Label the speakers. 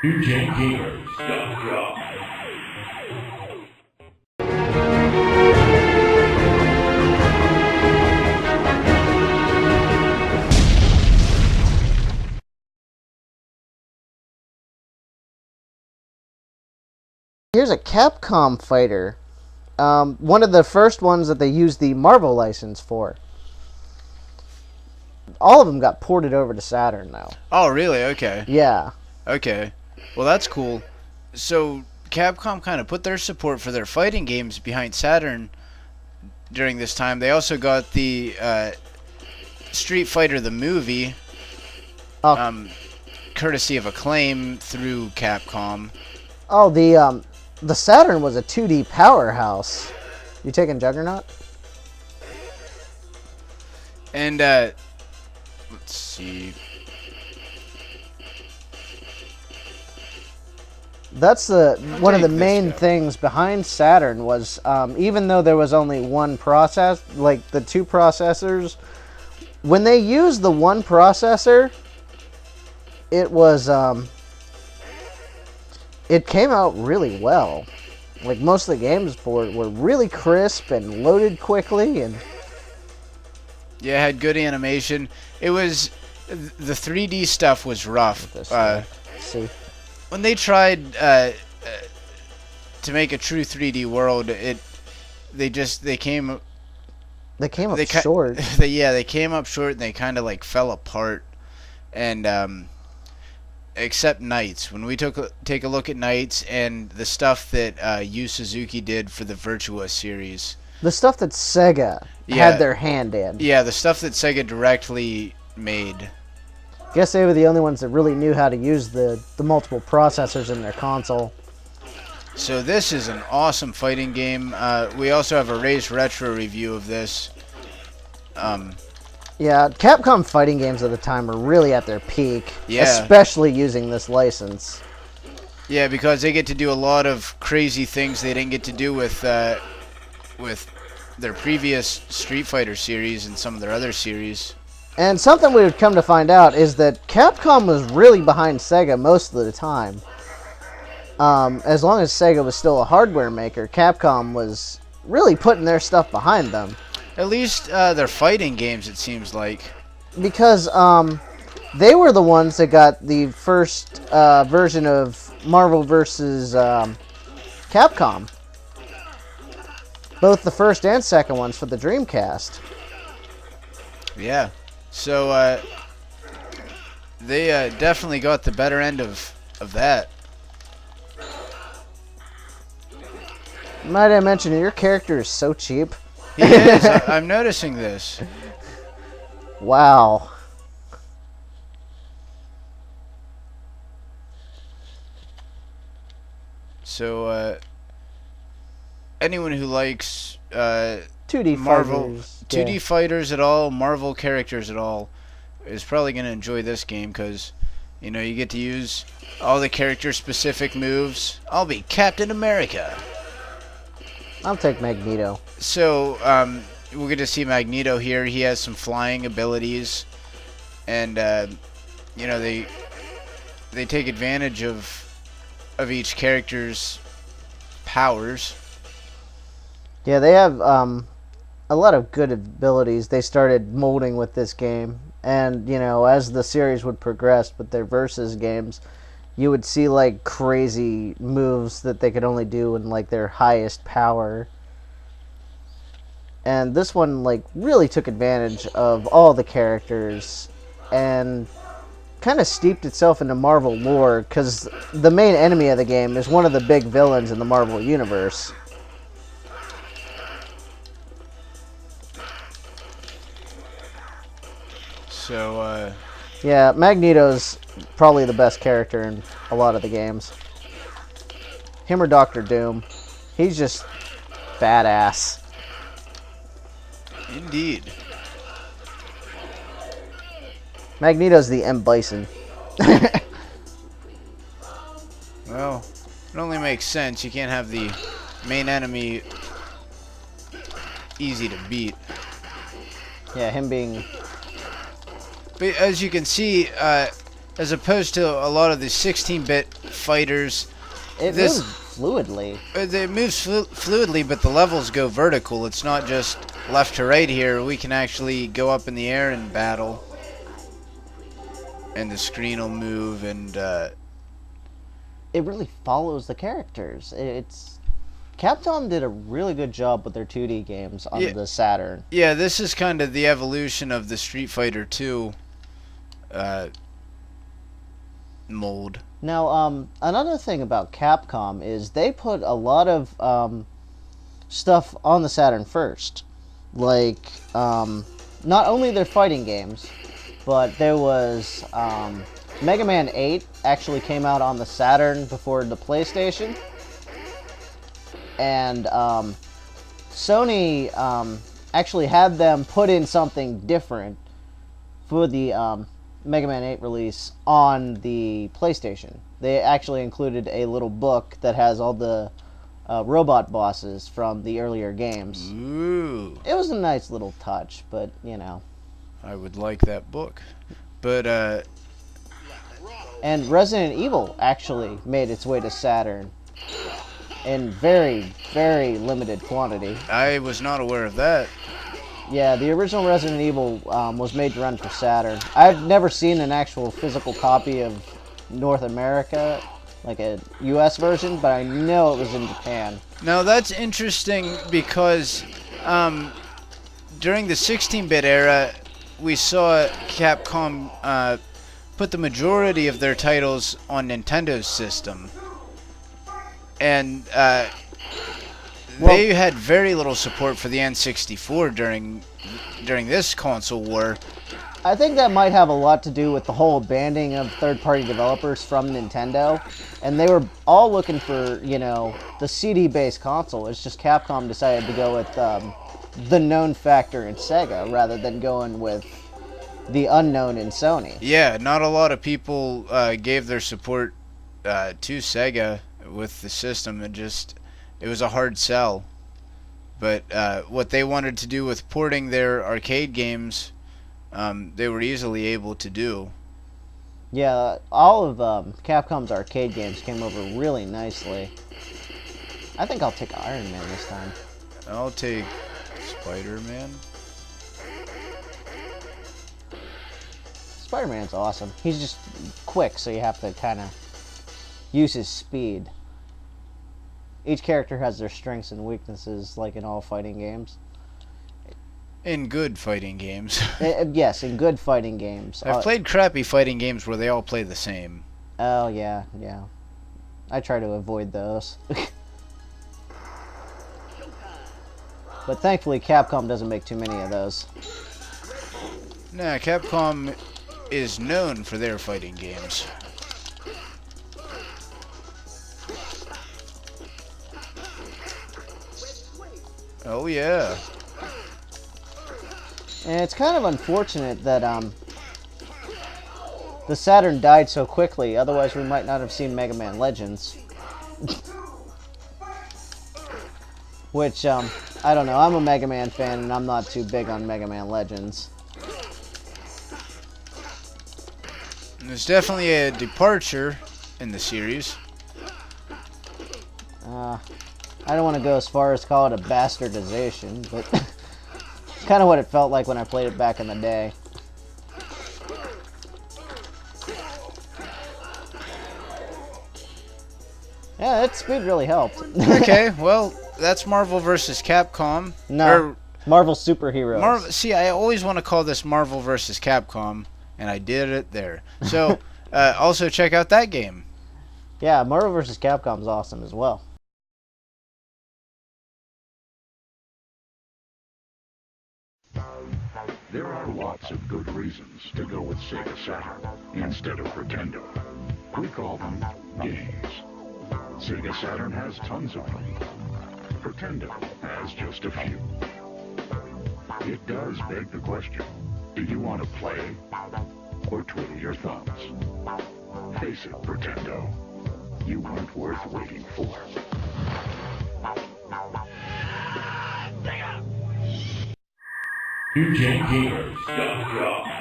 Speaker 1: NewGenGamers.com.
Speaker 2: Here's a Capcom fighter. One of the first ones that they used the Marvel license for. All of them got ported over to Saturn now.
Speaker 3: Oh, really? Okay.
Speaker 2: Yeah.
Speaker 3: Okay. Well, that's cool. So, Capcom kind of put their support for their fighting games behind Saturn during this time. They also got the Street Fighter the movie, courtesy of Acclaim through Capcom.
Speaker 2: Oh, the Saturn was a 2D powerhouse. You taking Juggernaut?
Speaker 3: And, let's see.
Speaker 2: That's one of the main things behind Saturn was, even though there was only one process, like the two processors, when they used the one processor, it was, it came out really well. Like most of the games for it were really crisp and loaded quickly, and
Speaker 3: yeah, it had good animation. It was the 3D stuff was rough.
Speaker 2: See.
Speaker 3: When they tried to make a true 3D world, they came up
Speaker 2: short.
Speaker 3: They came up short and they kind of like fell apart. And except Knights, when we take a look at Knights and the stuff that Yu Suzuki did for the Virtua series,
Speaker 2: the stuff that Sega had their hand in.
Speaker 3: Yeah, the stuff that Sega directly made.
Speaker 2: Guess they were the only ones that really knew how to use the multiple processors in their console.
Speaker 3: So this is an awesome fighting game. We also have a Raised Retro review of this.
Speaker 2: Yeah, Capcom fighting games at the time were really at their peak, especially using this license.
Speaker 3: Yeah, because they get to do a lot of crazy things they didn't get to do with their previous Street Fighter series and some of their other series.
Speaker 2: And something we would come to find out is that Capcom was really behind Sega most of the time. As long as Sega was still a hardware maker, Capcom was really putting their stuff behind them.
Speaker 3: At least their fighting games, it seems like.
Speaker 2: Because they were the ones that got the first version of Marvel vs. Capcom. Both the first and second ones for the Dreamcast.
Speaker 3: Yeah. So, they definitely got the better end of that.
Speaker 2: Might I mention, your character is so cheap.
Speaker 3: He is. I'm noticing this.
Speaker 2: Wow.
Speaker 3: So, anyone who likes
Speaker 2: 2D
Speaker 3: Marvel
Speaker 2: fighters,
Speaker 3: 2D fighters at all, Marvel characters at all, is probably going to enjoy this game because, you know, you get to use all the character-specific moves. I'll be Captain America.
Speaker 2: I'll take Magneto.
Speaker 3: So, we'll get to see Magneto here. He has some flying abilities, and you know, they take advantage of each character's powers.
Speaker 2: Yeah, they have a lot of good abilities they started molding with this game. And, you know, as the series would progress with their Versus games, you would see, like, crazy moves that they could only do in, like, their highest power. And this one, like, really took advantage of all the characters and kind of steeped itself into Marvel lore, because the main enemy of the game is one of the big villains in the Marvel Universe.
Speaker 3: So,
Speaker 2: yeah, Magneto's probably the best character in a lot of the games. Him or Doctor Doom. He's just badass.
Speaker 3: Indeed.
Speaker 2: Magneto's the M. Bison.
Speaker 3: Well, it only makes sense. You can't have the main enemy easy to beat.
Speaker 2: Yeah, him being...
Speaker 3: But as you can see, as opposed to a lot of the 16-bit fighters.
Speaker 2: It
Speaker 3: This
Speaker 2: moves fluidly.
Speaker 3: it moves fluidly, but the levels go vertical. It's not just left to right here. We can actually go up in the air and battle, and the screen will move, and
Speaker 2: It really follows the characters. It's Capcom did a really good job with their 2D games on
Speaker 3: Yeah.
Speaker 2: the Saturn.
Speaker 3: yeah, this is kind of the evolution of the Street Fighter 2 mold.
Speaker 2: Now, another thing about Capcom is they put a lot of stuff on the Saturn first. Like, not only their fighting games, but there was Mega Man 8 actually came out on the Saturn before the PlayStation. And Sony actually had them put in something different for the Mega Man 8 release on the PlayStation. They actually included a little book that has all the robot bosses from the earlier games.
Speaker 3: Ooh,
Speaker 2: It was a nice little touch, but, you know.
Speaker 3: I would like that book. But
Speaker 2: And Resident Evil actually made its way to Saturn in very, very limited quantity.
Speaker 3: I was not aware of that.
Speaker 2: Yeah, the original Resident Evil was made to run for Saturn. I've never seen an actual physical copy of North America, like a US version, but I know it was in Japan.
Speaker 3: Now that's interesting because during the 16-bit era, we saw Capcom put the majority of their titles on Nintendo's system, and they had very little support for the N64 during this console war.
Speaker 2: I think that might have a lot to do with the whole banning of third-party developers from Nintendo, and they were all looking for, you know, the CD-based console. It's just Capcom decided to go with the known factor in Sega rather than going with the unknown in Sony.
Speaker 3: Yeah, not a lot of people gave their support to Sega with the system. It was a hard sell. But what they wanted to do with porting their arcade games, they were easily able to do.
Speaker 2: Yeah, all of Capcom's arcade games came over really nicely. I think I'll take Iron Man this time.
Speaker 3: I'll take Spider-Man.
Speaker 2: Spider-Man's awesome. He's just quick, so you have to kind of use his speed. Each character has their strengths and weaknesses, like in all fighting games.
Speaker 3: In good fighting games.
Speaker 2: Yes, in good fighting games.
Speaker 3: I've played crappy fighting games where they all play the same.
Speaker 2: Oh, yeah. I try to avoid those. But thankfully, Capcom doesn't make too many of those.
Speaker 3: Nah, Capcom is known for their fighting games. Oh yeah.
Speaker 2: And it's kind of unfortunate that the Saturn died so quickly. Otherwise, we might not have seen Mega Man Legends. Which, I don't know. I'm a Mega Man fan, and I'm not too big on Mega Man Legends.
Speaker 3: There's definitely a departure in the series.
Speaker 2: I don't want to go as far as call it a bastardization, but it's kind of what it felt like when I played it back in the day. Yeah, that speed really helped.
Speaker 3: Okay, well, that's Marvel vs. Capcom.
Speaker 2: No, Marvel superheroes.
Speaker 3: See, I always want to call this Marvel vs. Capcom, and I did it there. So, also check out that game.
Speaker 2: Yeah, Marvel vs. Capcom is awesome as well.
Speaker 1: There are lots of good reasons to go with Sega Saturn instead of Pretendo. We call them games. Sega Saturn has tons of them. Pretendo has just a few. It does beg the question, do you want to play or twiddle your thumbs? Face it, Pretendo, you weren't worth waiting for.
Speaker 4: NewGenGamers.com